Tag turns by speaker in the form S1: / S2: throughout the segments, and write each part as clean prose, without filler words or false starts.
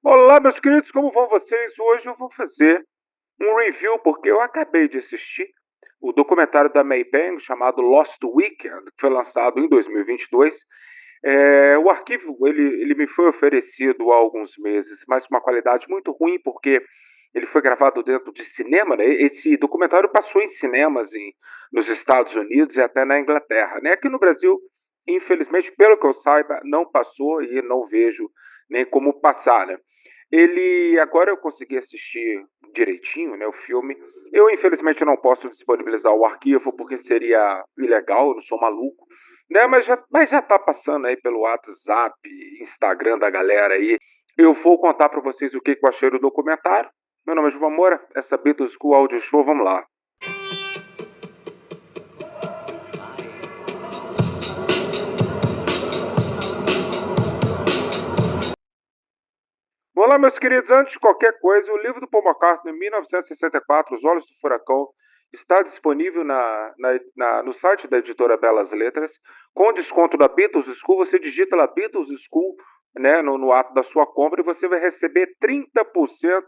S1: Olá, meus queridos, como vão vocês? Hoje eu vou fazer um review porque eu acabei de assistir o documentário da Maybank chamado Lost Weekend, que foi lançado em 2022. O arquivo ele me foi oferecido há alguns meses, mas com uma qualidade muito ruim porque ele foi gravado dentro de cinema, né? Esse documentário passou em cinemas nos Estados Unidos e até na Inglaterra, né? Aqui no Brasil, infelizmente, pelo que eu saiba, não passou e não vejo nem como passar, né? Ele agora eu consegui assistir direitinho, né, o filme. Eu infelizmente não posso disponibilizar o arquivo porque seria ilegal, eu não sou maluco, né? Mas já tá passando aí pelo WhatsApp, Instagram da galera aí. Eu vou contar para vocês o que eu achei do documentário. Meu nome é João Moura, essa Beatles School Audio Show, vamos lá. Olá, meus queridos. Antes de qualquer coisa, o livro do Paul McCartney, 1964, Os Olhos do Furacão, está disponível no site da editora Belas Letras. Com desconto da Beatles School, você digita lá Beatles School, né, no ato da sua compra, e você vai receber 30%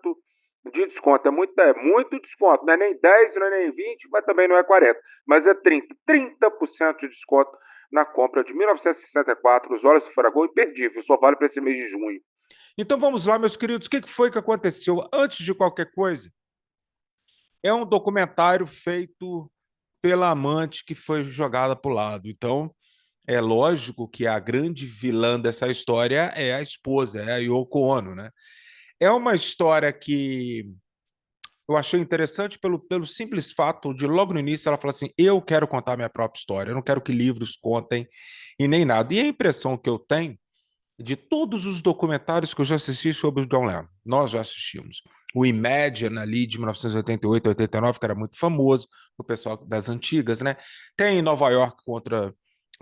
S1: de desconto. É muito desconto. Não é nem 10, não é nem 20, mas também não é 40. Mas é 30. 30% de desconto na compra de 1964, Os Olhos do Furacão, imperdível. Só vale para esse mês de junho.
S2: Então vamos lá, meus queridos, o que foi que aconteceu? Antes de qualquer coisa, é um documentário feito pela amante que foi jogada para o lado. Então, é lógico que a grande vilã dessa história é a esposa, é a Yoko Ono, né? É uma história que eu achei interessante pelo simples fato de, logo no início, ela falar assim: eu quero contar minha própria história, eu não quero que livros contem e nem nada. E a impressão que eu tenho de todos os documentários que eu já assisti sobre o John Lennon, nós já assistimos. O Imagine, ali de 1988, 89, que era muito famoso, o pessoal das antigas, né? Tem Nova York contra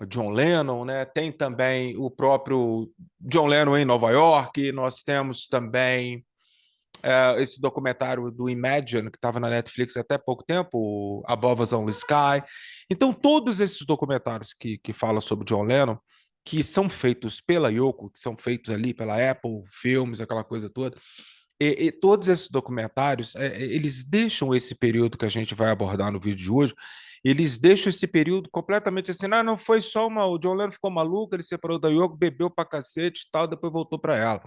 S2: John Lennon, né? Tem também o próprio John Lennon em Nova York. Nós temos também esse documentário do Imagine, que estava na Netflix até pouco tempo, o Above Us Only Sky. Então, todos esses documentários que falam sobre John Lennon, que são feitos pela Yoko, que são feitos ali pela Apple Filmes, aquela coisa toda, e todos esses documentários, eles deixam esse período que a gente vai abordar no vídeo de hoje, eles deixam esse período completamente assim, não foi só o John Lennon ficou maluco, ele separou da Yoko, bebeu pra cacete e tal, depois voltou para ela.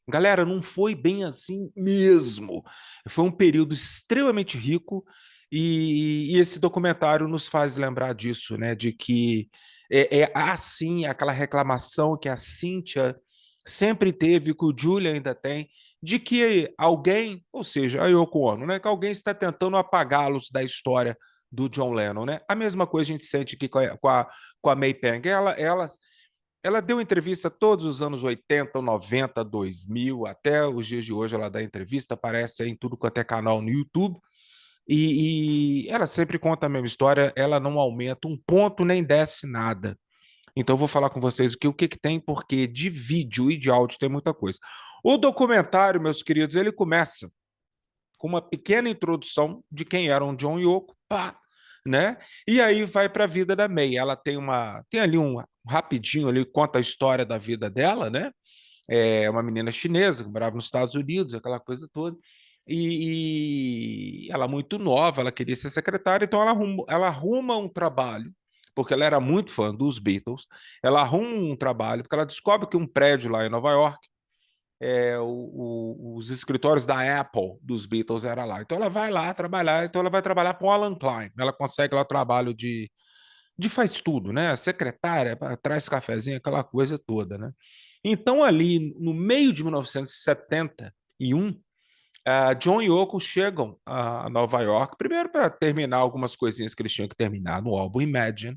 S2: Galera, não foi bem assim mesmo. Foi um período extremamente rico e esse documentário nos faz lembrar disso, né? De que assim aquela reclamação que a Cynthia sempre teve, que o Julia ainda tem, de que alguém, ou seja, a Yoko Ono, né? Que alguém está tentando apagá-los da história do John Lennon, né? A mesma coisa a gente sente aqui com a May Pang. Ela deu entrevista todos os anos 80, 90, 2000, até os dias de hoje ela dá entrevista, aparece em tudo quanto é canal no YouTube, e ela sempre conta a mesma história, ela não aumenta um ponto nem desce nada. Então eu vou falar com vocês o que tem, porque de vídeo e de áudio tem muita coisa. O documentário, meus queridos, ele começa com uma pequena introdução de quem era um John Yoko, pá, né? E aí vai para a vida da May. Ela tem ali um rapidinho ali conta a história da vida dela, né? É uma menina chinesa que morava nos Estados Unidos, aquela coisa toda. E ela muito nova, ela queria ser secretária, então ela arruma um trabalho, porque ela era muito fã dos Beatles. Ela arruma um trabalho, porque ela descobre que um prédio lá em Nova York, os escritórios da Apple dos Beatles era lá. Então ela vai lá trabalhar, então ela vai trabalhar com o Alan Klein. Ela consegue lá trabalho de faz tudo, né? Secretária, traz cafezinho, aquela coisa toda, né? Então, ali no meio de 1971, John e Yoko chegam a Nova York, primeiro para terminar algumas coisinhas que eles tinham que terminar no álbum Imagine,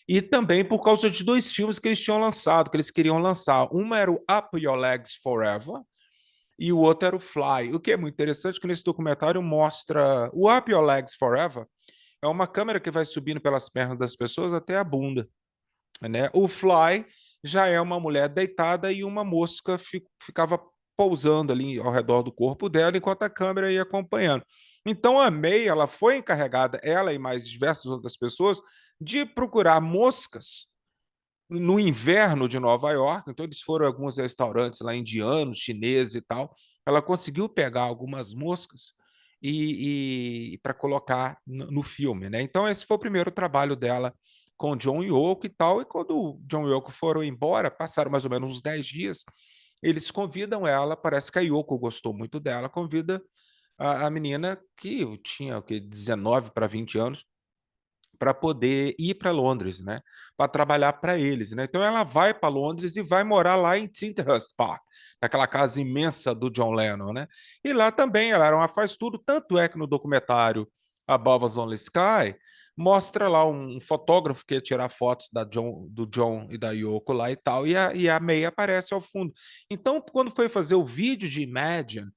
S2: e também por causa de dois filmes que eles tinham lançado, que eles queriam lançar. Um era o Up Your Legs Forever, e o outro era o Fly. O que é muito interessante que nesse documentário mostra o Up Your Legs Forever, é uma câmera que vai subindo pelas pernas das pessoas até a bunda, né? O Fly já é uma mulher deitada e uma mosca ficava pousando ali ao redor do corpo dela enquanto a câmera ia acompanhando. Então a May, ela foi encarregada, ela e mais diversas outras pessoas, de procurar moscas no inverno de Nova York, então eles foram a alguns restaurantes lá indianos, chineses e tal. Ela conseguiu pegar algumas moscas e para colocar no filme, né? Então esse foi o primeiro trabalho dela com John Yoko e tal. E quando o John e Yoko foram embora, passaram mais ou menos uns 10 dias, eles convidam ela, parece que a Yoko gostou muito dela, convida a menina que tinha o quê, 19 para 20 anos, para poder ir para Londres, né? Para trabalhar para eles, né? Então ela vai para Londres e vai morar lá em Tinterhurst Park, naquela casa imensa do John Lennon, né? E lá também ela era uma faz tudo, tanto é que no documentário Above Us Only Sky mostra lá um fotógrafo que ia tirar fotos do John e da Yoko lá e tal, e a May aparece ao fundo. Então, quando foi fazer o vídeo de Imagine,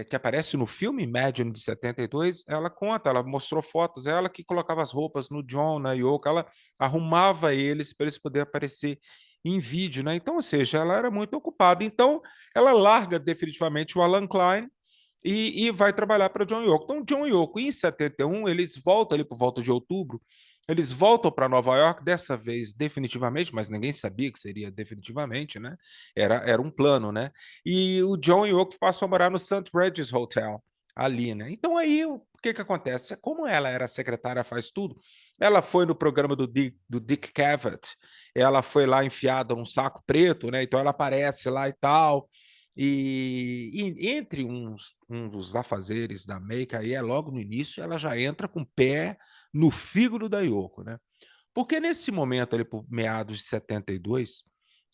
S2: que aparece no filme Imagine de 72, ela conta, ela mostrou fotos, ela que colocava as roupas no John, na Yoko, ela arrumava eles para eles poderem aparecer em vídeo, né? Então, ou seja, ela era muito ocupada. Então, ela larga definitivamente o Alan Klein e vai trabalhar para John Yoko. Então, John Yoko, em 71, eles voltam ali por volta de outubro, eles voltam para Nova York, dessa vez definitivamente, mas ninguém sabia que seria definitivamente, né? Era um plano, né? E o John Yoko passou a morar no St. Regis Hotel, ali, né? Então aí o que acontece? Como ela era secretária, faz tudo, ela foi no programa do Dick Cavett, ela foi lá enfiada num saco preto, né? Então ela aparece lá e tal. E entre um dos afazeres da Meika, aí é logo no início, ela já entra com o pé no fígado da Yoko, né? Porque nesse momento, ali por meados de 72,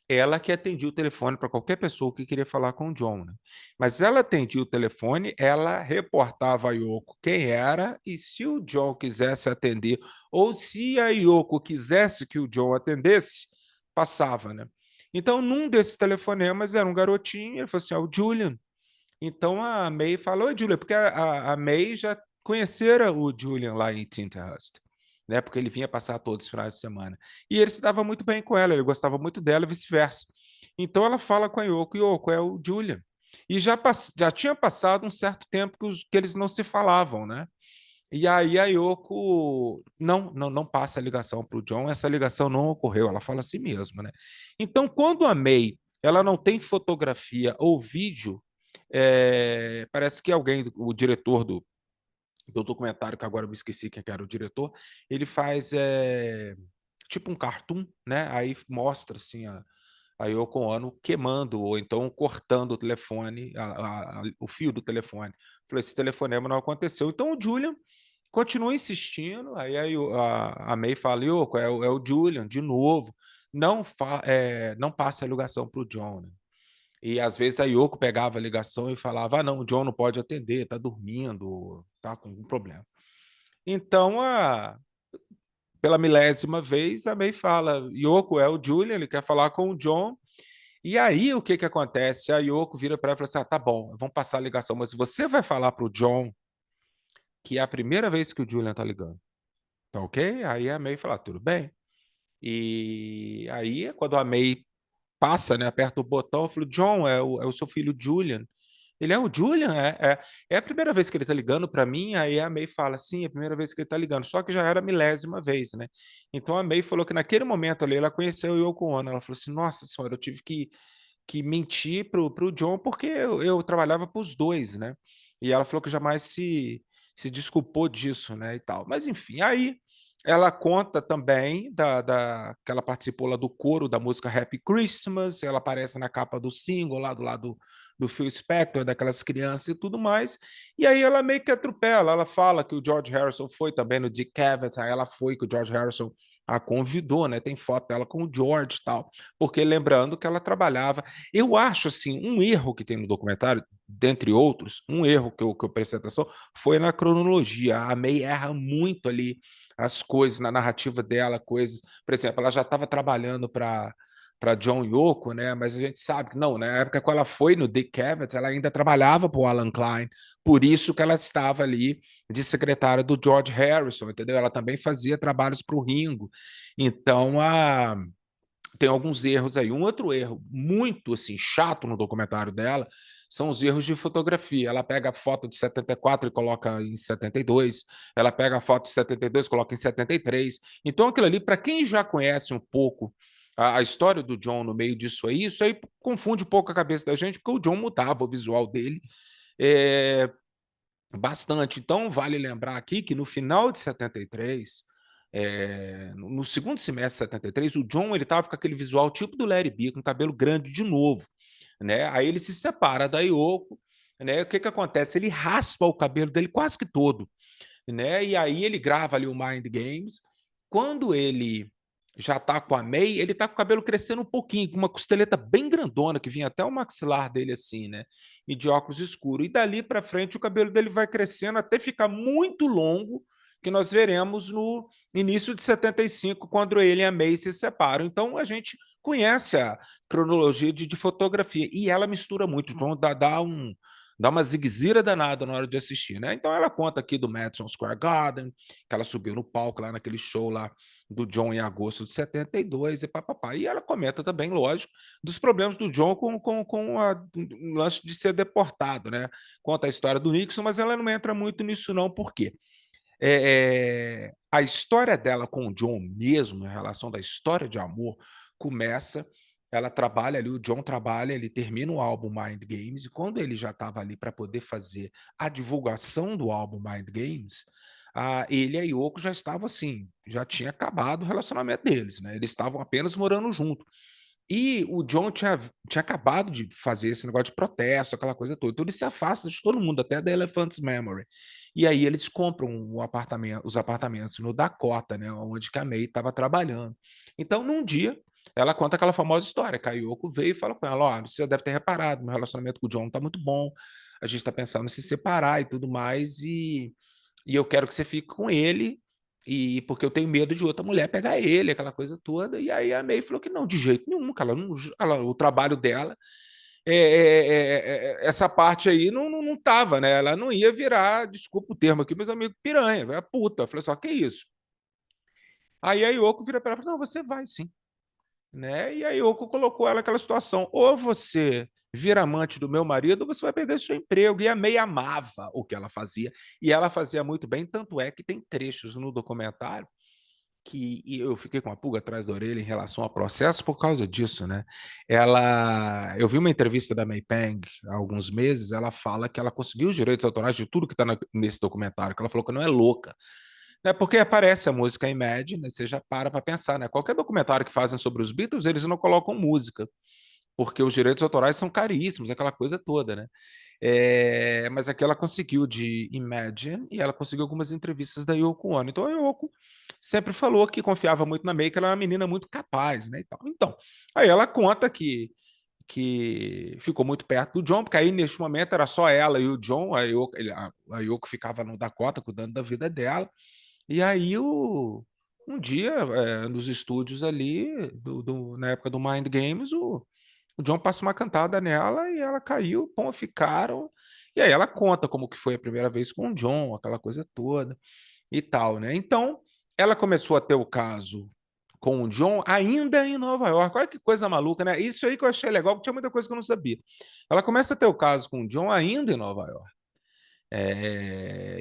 S2: ela que atendia o telefone para qualquer pessoa que queria falar com o John, né? Mas ela atendia o telefone, ela reportava a Yoko quem era, e se o John quisesse atender, ou se a Yoko quisesse que o John atendesse, passava, né? Então, num desses telefonemas era um garotinho, ele falou assim: o Julian. Então a May falou: oi, Julian, porque a May já conhecera o Julian lá em Tinterhurst, né? Porque ele vinha passar todos os finais de semana. E ele se dava muito bem com ela, ele gostava muito dela e vice-versa. Então ela fala com a Yoko: Yoko, é o Julian. E já tinha passado um certo tempo que eles não se falavam, né? E aí a Yoko não passa a ligação para o John, essa ligação não ocorreu, ela fala assim mesmo, né? Então, quando a May ela não tem fotografia ou vídeo, parece que alguém, o diretor do documentário, que agora eu me esqueci quem que era o diretor, ele faz tipo um cartoon, né? Aí mostra assim a Yoko Ono queimando ou então cortando o telefone, o fio do telefone. Falei, esse telefonema não aconteceu. Então o Julian continua insistindo, aí a May fala: Yoko, é o Julian, de novo, não passa a ligação para o John, né? E às vezes a Yoko pegava a ligação e falava: não, o John não pode atender, está dormindo, está com algum problema. Então, pela milésima vez, a May fala: Yoko, é o Julian, ele quer falar com o John. E aí o que acontece? A Yoko vira para ela e fala assim: tá bom, vamos passar a ligação, mas você vai falar para o John que é a primeira vez que o Julian tá ligando. Tá ok? Aí a May fala: tudo bem. E aí, quando a May passa, né, aperta o botão, eu falo: John, é o seu filho Julian. Ele é o Julian? É a primeira vez que ele tá ligando para mim? Aí a May fala: sim, é a primeira vez que ele tá ligando. Só que já era a milésima vez, né? Então a May falou que naquele momento ali ela conheceu o Yoko Ono. Ela falou assim: nossa senhora, eu tive que mentir pro John porque eu trabalhava para os dois, né? E ela falou que jamais se desculpou disso, né, e tal. Mas enfim, aí ela conta também que ela participou lá do coro da música Happy Christmas, ela aparece na capa do single lá do lado do Phil Spector, daquelas crianças e tudo mais. E aí ela meio que atropela, ela fala que o George Harrison foi também no Dick Cavett, aí ela foi que o George Harrison a convidou, né? Tem foto dela com o George e tal, porque lembrando que ela trabalhava. Eu acho assim, um erro que tem no documentário, dentre outros, um erro que eu prestei atenção foi na cronologia. A May erra muito ali as coisas na narrativa dela, coisas, por exemplo, ela já estava trabalhando para John Yoko, né? Mas a gente sabe que não, na época que ela foi no Dick Cavett, ela ainda trabalhava para o Alan Klein, por isso que ela estava ali de secretária do George Harrison, entendeu? Ela também fazia trabalhos para o Ringo. Então tem alguns erros aí. Um outro erro muito assim chato no documentário dela são os erros de fotografia. Ela pega a foto de 74 e coloca em 72, ela pega a foto de 72 e coloca em 73. Então aquilo ali, para quem já conhece um pouco a história do John no meio disso aí, isso aí confunde um pouco a cabeça da gente, porque o John mudava o visual dele bastante. Então, vale lembrar aqui que no final de 73, no segundo semestre de 73, o John ele estava com aquele visual tipo do Larry B, com cabelo grande de novo, né? Aí ele se separa da Yoko, né? O que que acontece? Ele raspa o cabelo dele quase que todo, né? E aí ele grava ali o Mind Games. Quando ele já tá com a May, ele tá com o cabelo crescendo um pouquinho, com uma costeleta bem grandona, que vinha até o maxilar dele assim, né? E de óculos escuros. E dali para frente o cabelo dele vai crescendo até ficar muito longo, que nós veremos no início de 75, quando ele e a May se separam. Então a gente conhece a cronologia de fotografia e ela mistura muito, então dá uma ziguezira danada na hora de assistir, né? Então ela conta aqui do Madison Square Garden, que ela subiu no palco lá naquele show lá do John em agosto de 72 e papapá. E ela comenta também, lógico, dos problemas do John com o lance de ser deportado, né? Conta a história do Nixon, mas ela não entra muito nisso não, por quê? A história dela com o John mesmo, em relação da história de amor, começa, ela trabalha ali, o John trabalha, ele termina o álbum Mind Games, e quando ele já estava ali para poder fazer a divulgação do álbum Mind Games, ele e a Yoko já estavam assim, já tinha acabado o relacionamento deles, né? Eles estavam apenas morando junto. E o John tinha acabado de fazer esse negócio de protesto, aquela coisa toda. Então ele se afasta de todo mundo, até da Elephant's Memory. E aí eles compram os apartamentos no Dakota, né, onde que a May estava trabalhando. Então, num dia, ela conta aquela famosa história, que a Yoko veio e fala com ela, ó, você deve ter reparado, meu relacionamento com o John não tá muito bom, a gente está pensando em se separar e tudo mais, e eu quero que você fique com ele, e porque eu tenho medo de outra mulher pegar ele, aquela coisa toda. E aí a May falou que não, de jeito nenhum, que ela não, o trabalho dela, essa parte aí não tava, né? Ela não ia virar, desculpa o termo aqui, meus amigos, piranha, é puta. Eu falei só, que isso? Aí a Yoko vira para ela e falou, não, você vai sim, né? E a Yoko colocou ela naquela situação, ou você vira amante do meu marido, ou você vai perder seu emprego. E a May amava o que ela fazia, e ela fazia muito bem, tanto é que tem trechos no documentário que eu fiquei com uma pulga atrás da orelha em relação ao processo por causa disso, né? Eu vi uma entrevista da May Pang há alguns meses, ela fala que ela conseguiu os direitos autorais de tudo que está nesse documentário, que ela falou que não é louca, né? Porque aparece a música Imagine, né? Você já para pensar, né? Qualquer documentário que fazem sobre os Beatles, eles não colocam música, porque os direitos autorais são caríssimos, aquela coisa toda, né? Mas aqui ela conseguiu de Imagine e ela conseguiu algumas entrevistas da Yoko Ono. Então a Yoko sempre falou que confiava muito na May, que ela é uma menina muito capaz, né? E tal. Então, aí ela conta que ficou muito perto do John, porque aí neste momento era só ela e o John, a Yoko ficava no Dakota cuidando da vida dela. E aí um dia, nos estúdios ali, na época do Mind Games, o John passa uma cantada nela e ela caiu, pô, ficaram. E aí ela conta como que foi a primeira vez com o John, aquela coisa toda e tal, né? Então, ela começou a ter o caso com o John ainda em Nova York. Olha que coisa maluca, né? Isso aí que eu achei legal, porque tinha muita coisa que eu não sabia. Ela começa a ter o caso com o John ainda em Nova York.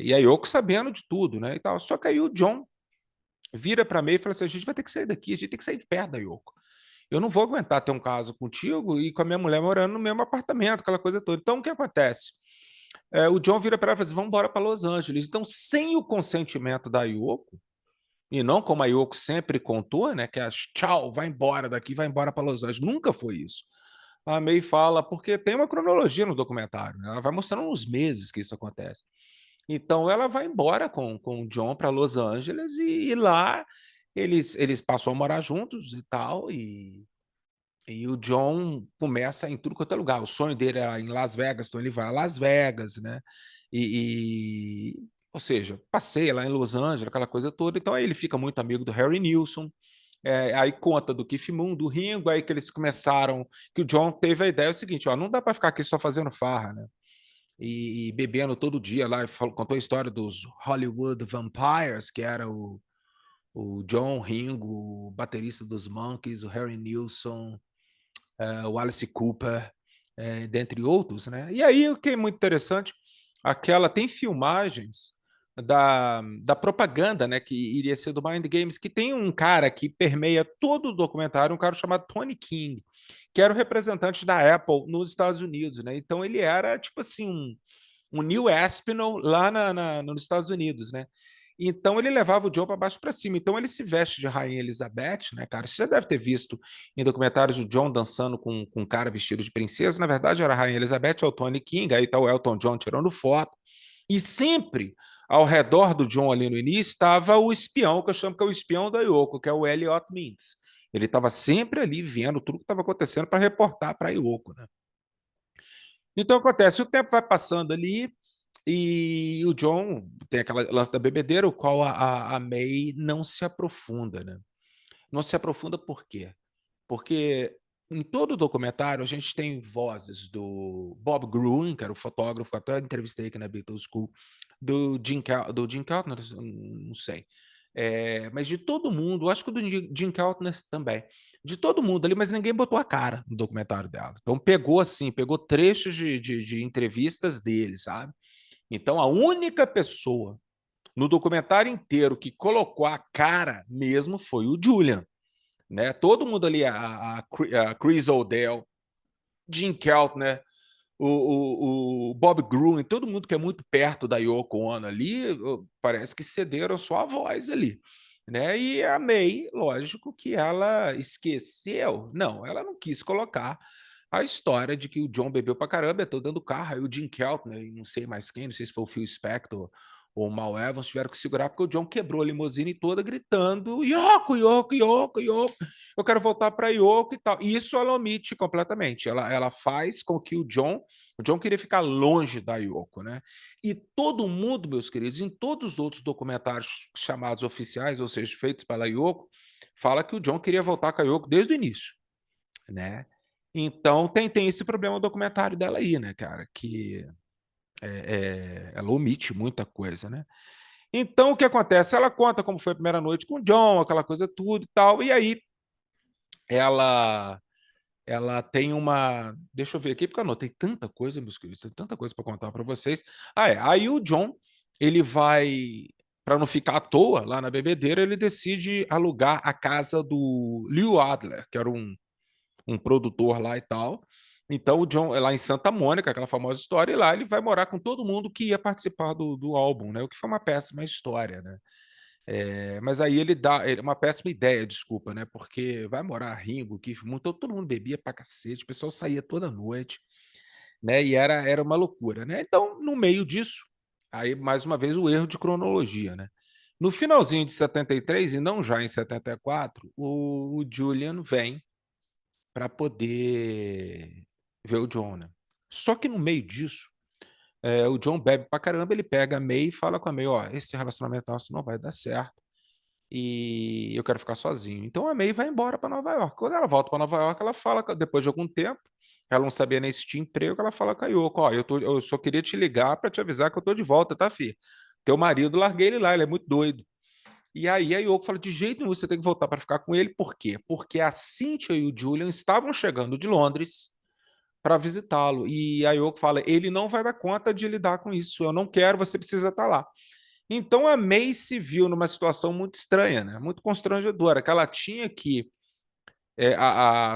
S2: E a Yoko sabendo de tudo, né? E tal. Só que aí o John vira para mim e fala assim: a gente vai ter que sair daqui, a gente tem que sair de perto da Yoko. Eu não vou aguentar ter um caso contigo e com a minha mulher morando no mesmo apartamento, aquela coisa toda. Então, o que acontece? O John vira para ela e fala assim: vamos embora para Los Angeles. Então, sem o consentimento da Yoko, e não como a Yoko sempre contou, né? Que é tchau, vai embora daqui, vai embora para Los Angeles. Nunca foi isso. A May fala, porque tem uma cronologia no documentário, né? Ela vai mostrando uns meses que isso acontece. Então ela vai embora com o John para Los Angeles e lá eles passam a morar juntos e tal, e o John começa em tudo quanto é lugar. O sonho dele era em Las Vegas, então ele vai a Las Vegas, né? Ou seja, passeia lá em Los Angeles, aquela coisa toda. Então aí ele fica muito amigo do Harry Nilsson. Aí conta do Keith Moon, do Ringo, aí que eles começaram, que o John teve a ideia, é o seguinte, ó, não dá para ficar aqui só fazendo farra, né? E bebendo todo dia lá, contou a história dos Hollywood Vampires, que era o John Ringo, o baterista dos Monkees, o Harry Nilsson, o Alice Cooper, dentre outros, né? E aí o que é muito interessante, tem filmagens da propaganda, né, que iria ser do Mind Games, que tem um cara que permeia todo o documentário, um cara chamado Tony King, que era o representante da Apple nos Estados Unidos, né? Então ele era tipo assim um Neil Aspinall lá nos Estados Unidos, né? Então ele levava o John para baixo para cima. Então ele se veste de Rainha Elizabeth, né, cara? Você já deve ter visto em documentários o John dançando com um cara vestido de princesa. Na verdade, era a Rainha Elizabeth, é o Tony King, aí tá o Elton John tirando foto. E sempre ao redor do John ali no início estava o espião, que eu chamo que é o espião da Yoko, que é o Elliot Mintz. Ele estava sempre ali vendo tudo que estava acontecendo para reportar para a Yoko, né? Então acontece, o tempo vai passando ali e o John tem aquela lance da bebedeira, o qual a May não se aprofunda, né? Não se aprofunda por quê? Porque em todo o documentário a gente tem vozes do Bob Gruen, que era o fotógrafo, que até entrevistei aqui na Beatles School, do Jim Keltner, não sei. Mas de todo mundo, acho que do Jim Keltner também. De todo mundo ali, mas ninguém botou a cara no documentário dela. Então pegou assim, pegou trechos de entrevistas dele, sabe? Então a única pessoa no documentário inteiro que colocou a cara mesmo foi o Julian, né? Todo mundo ali, a Chris O'Dell, Jim Keltner, o Bob Gruen, todo mundo que é muito perto da Yoko Ono ali, parece que cederam sua voz ali, né? E a May, lógico que ela esqueceu, não, ela não quis colocar a história de que o John bebeu pra caramba, eu tô dando carro, aí o Jim Keltner, e não sei mais quem, não sei se foi o Phil Spector ou o Mal Evans, tiveram que segurar porque o John quebrou a limusine toda gritando Yoko, Yoko, Yoko, Yoko, eu quero voltar para Yoko e tal. E isso ela omite completamente. Ela faz com que o John queria ficar longe da Yoko, né? E todo mundo, meus queridos, em todos os outros documentários chamados oficiais, ou seja, feitos pela Yoko, fala que o John queria voltar com a Yoko desde o início, né? Então tem esse problema no documentário dela aí, né, cara? Que ela omite muita coisa, né? Então o que acontece? Ela conta como foi a primeira noite com o John, aquela coisa tudo e tal, e aí ela ela tem uma. Deixa eu ver aqui, porque eu anotei tanta coisa, meus queridos, tem tanta coisa para contar para vocês. Aí o John, ele vai, para não ficar à toa lá na bebedeira, ele decide alugar a casa do Lew Adler, que era um produtor lá e tal. Então o John é lá em Santa Mônica, aquela famosa história, e lá ele vai morar com todo mundo que ia participar do álbum, né? O que foi uma péssima história, né? Mas aí uma péssima ideia, desculpa, né? Porque vai morar Ringo, Keith Moon, então todo mundo bebia pra cacete, o pessoal saía toda noite, né? E era uma loucura, né? Então, no meio disso, aí mais uma vez o erro de cronologia, né? No finalzinho de 73, e não já em 74, o Julian vem para poder ver o John, né? Só que no meio disso, o John bebe pra caramba, ele pega a May e fala com a May, ó, esse relacionamento nosso não vai dar certo e eu quero ficar sozinho. Então a May vai embora para Nova York. Quando ela volta para Nova York, ela fala, depois de algum tempo, ela não sabia nem se tinha emprego, ela fala com a Yoko, ó, eu só queria te ligar para te avisar que eu tô de volta, tá, filha? Teu marido, larguei ele lá, ele é muito doido. E aí a Yoko fala, de jeito nenhum, você tem que voltar para ficar com ele. Por quê? Porque a Cynthia e o Julian estavam chegando de Londres para visitá-lo. E a Yoko fala, ele não vai dar conta de lidar com isso, eu não quero, você precisa estar lá. Então a May se viu numa situação muito estranha, né? Muito constrangedora, que ela tinha que,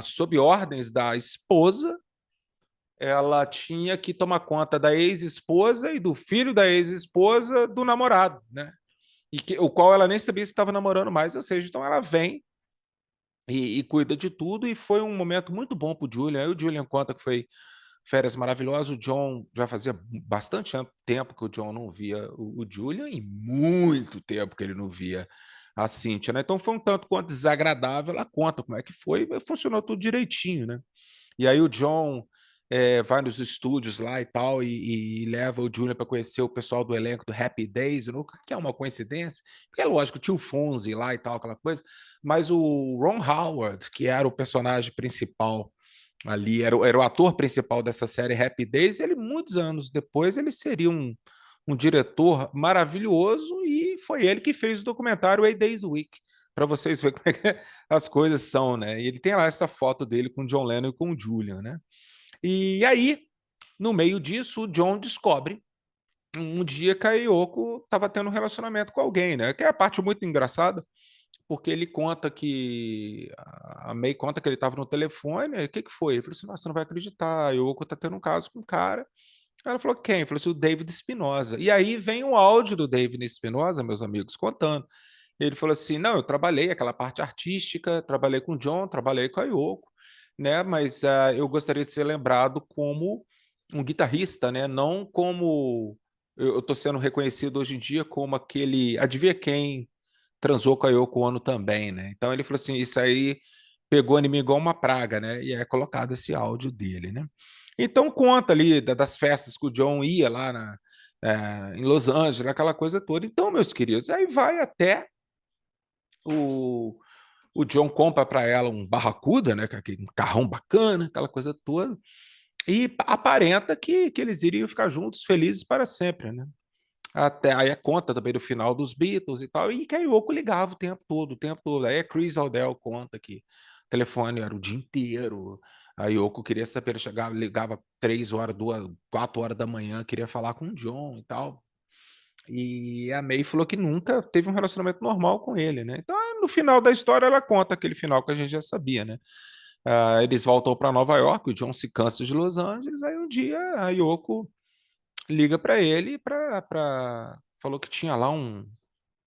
S2: sob ordens da esposa, ela tinha que tomar conta da ex-esposa e do filho da ex-esposa do namorado, né? O qual ela nem sabia se estava namorando mais, ou seja, então ela vem e cuida de tudo, e foi um momento muito bom para o Julian. Aí o Julian conta que foi férias maravilhosas. O John já fazia bastante tempo que o John não via o Julian, e muito tempo que ele não via a Cynthia, né? Então foi um tanto quanto desagradável. Ela conta como é que foi, mas funcionou tudo direitinho, né? E aí o John vai nos estúdios lá e tal, e leva o Julian para conhecer o pessoal do elenco do Happy Days, que é uma coincidência, porque é lógico, tinha o Fonzie lá e tal, aquela coisa, mas o Ron Howard, que era o personagem principal ali, era o ator principal dessa série Happy Days, ele muitos anos depois ele seria um diretor maravilhoso, e foi ele que fez o documentário A Day's Week, para vocês verem como é que as coisas são, né? E ele tem lá essa foto dele com o John Lennon e com o Julian, né? E aí, no meio disso, o John descobre um dia que a Yoko estava tendo um relacionamento com alguém, né? Que é a parte muito engraçada, porque ele conta que a May conta que ele estava no telefone, aí, o que que foi? Ele falou assim: "Nossa, você não vai acreditar, a Yoko tá tendo um caso com um cara". Ela falou: "Quem?" Ele falou assim: "O David Espinosa". E aí vem o áudio do David Espinosa, meus amigos, contando. Ele falou assim: "Não, eu trabalhei aquela parte artística, trabalhei com o John, trabalhei com a Yoko, né? Mas eu gostaria de ser lembrado como um guitarrista, né? Não como eu estou sendo reconhecido hoje em dia como aquele, adivinha quem transou com a Yoko Ono também, né?" Então ele falou assim: "Isso aí pegou em mim igual uma praga", né? E é colocado esse áudio dele, né? Então conta ali das festas que o John ia lá em Los Angeles, aquela coisa toda. Então, meus queridos, aí vai até o, o John compra para ela um Barracuda, né? Um carrão bacana, aquela coisa toda, e aparenta que eles iriam ficar juntos, felizes para sempre, né? Até aí a conta também do final dos Beatles e tal, e que a Yoko ligava o tempo todo, o tempo todo. Aí a Chris Aldell conta que o telefone era o dia inteiro. A Yoko queria saber, chegava, ligava 3 horas, 2, 4 horas da manhã, queria falar com o John e tal. E a May falou que nunca teve um relacionamento normal com ele, né? Então, no final da história, ela conta aquele final que a gente já sabia, né? Eles voltam para Nova York, o John se cansa de Los Angeles, aí um dia a Yoko liga para ele falou que tinha lá um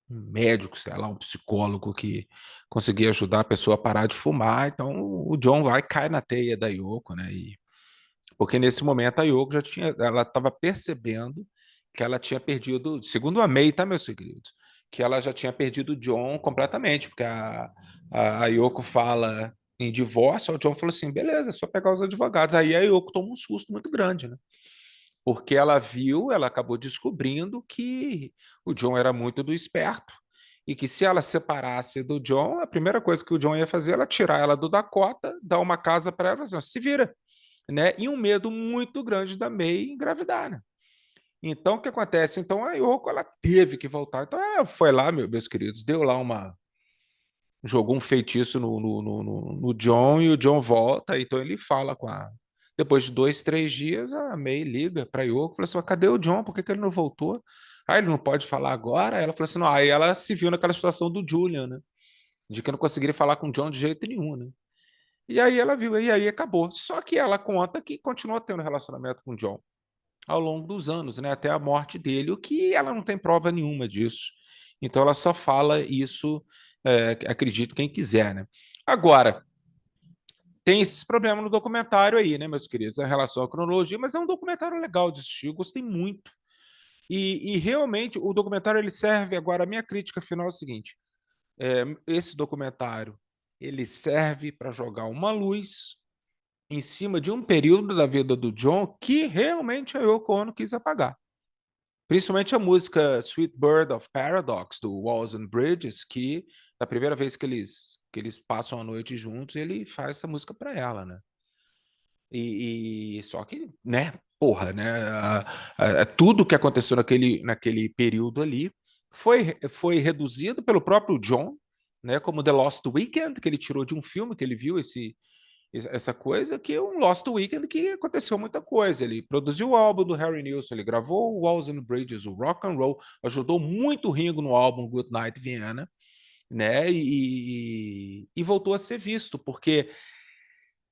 S2: médico, sei lá, um psicólogo que conseguia ajudar a pessoa a parar de fumar. Então o John vai cai na teia da Yoko, né? Porque nesse momento a Yoko ela estava percebendo que ela tinha perdido, segundo a May, tá, meus queridos, que ela já tinha perdido o John completamente, porque a Yoko fala em divórcio, o John falou assim: beleza, é só pegar os advogados. Aí a Yoko toma um susto muito grande, né? Porque ela acabou descobrindo que o John era muito do esperto e que se ela separasse do John, a primeira coisa que o John ia fazer era tirar ela do Dakota, dar uma casa para ela, assim, se vira, né? E um medo muito grande da May engravidar, né? Então, o que acontece? Então, a Yoko, ela teve que voltar. Então, foi lá, meus queridos, deu lá jogou um feitiço no John e o John volta, então ele fala com a. Depois de 2, 3 dias, a May liga para Yoko e fala assim: "Mas cadê o John? Por que ele não voltou?" Aí ele não pode falar agora. Aí ela falou assim: não. Aí ela se viu naquela situação do Julian, né? De que não conseguiria falar com o John de jeito nenhum, né? E aí ela viu, e aí acabou. Só que ela conta que continuou tendo relacionamento com o John ao longo dos anos, né? Até a morte dele, o que ela não tem prova nenhuma disso. Então ela só fala isso, acredito quem quiser, né? Agora, tem esses problemas no documentário aí, né, meus queridos, em relação à cronologia, mas é um documentário legal de assistir, eu gostei muito. E realmente o documentário ele serve. Agora, a minha crítica final é o seguinte: esse documentário ele serve para jogar uma luz em cima de um período da vida do John que realmente a Yoko Ono quis apagar. Principalmente a música Sweet Bird of Paradox, do Walls and Bridges, que da primeira vez que eles passam a noite juntos, ele faz essa música para ela, né? E só que, né, porra, né, tudo que aconteceu naquele período ali foi reduzido pelo próprio John, né, como The Lost Weekend, que ele tirou de um filme que ele viu essa coisa, que é um Lost Weekend que aconteceu muita coisa. Ele produziu o álbum do Harry Nilsson, ele gravou o Walls and Bridges, o Rock and Roll, ajudou muito o Ringo no álbum Good Night Vienna, né, e voltou a ser visto, porque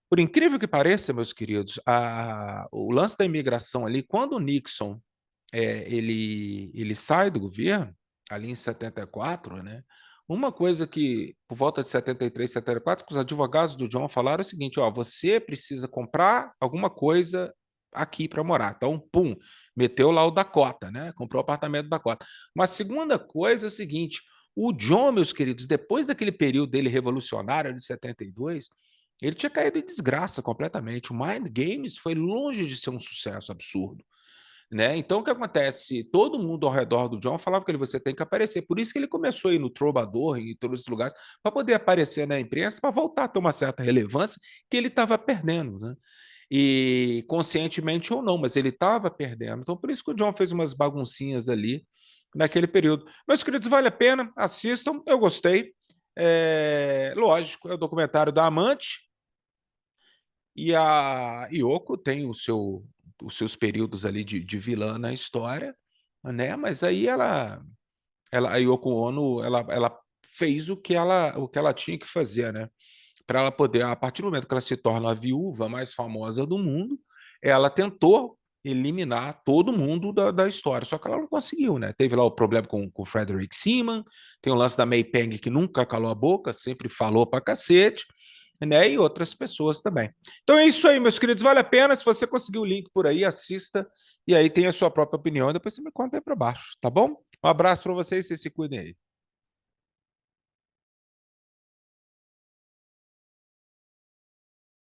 S2: por incrível que pareça, meus queridos, o lance da imigração ali, quando o Nixon ele sai do governo, ali em 74, né? Uma coisa que, por volta de 73, 74, que os advogados do John falaram é o seguinte: ó, você precisa comprar alguma coisa aqui para morar. Então, pum, meteu lá o Dakota, né? Comprou o apartamento do Dakota. Mas a segunda coisa é o seguinte: o John, meus queridos, depois daquele período dele revolucionário de 72, ele tinha caído em desgraça completamente. O Mind Games foi longe de ser um sucesso absurdo, né? Então, o que acontece? Todo mundo ao redor do John falava que você tem que aparecer. Por isso que ele começou a ir no Trovador e em todos os lugares, para poder aparecer na imprensa, para voltar a ter uma certa relevância que ele estava perdendo, né? E conscientemente ou não, mas ele estava perdendo. Então, por isso que o John fez umas baguncinhas ali naquele período. Meus queridos, vale a pena, assistam, eu gostei. Lógico, é o documentário da amante, e a Yoko tem os seus períodos ali de vilã na história, né? Mas aí a Yoko Ono, ela fez o que ela tinha que fazer, né? Para ela poder, a partir do momento que ela se torna a viúva mais famosa do mundo, ela tentou eliminar todo mundo da história, só que ela não conseguiu, né? Teve lá o problema com o Frederick Seaman, tem o lance da May Peng que nunca calou a boca, sempre falou pra cacete, né? E outras pessoas também. Então é isso aí, meus queridos, vale a pena. Se você conseguir o link por aí, assista e aí tem a sua própria opinião, depois você me conta aí para baixo, tá bom? Um abraço para vocês, vocês se cuidem aí.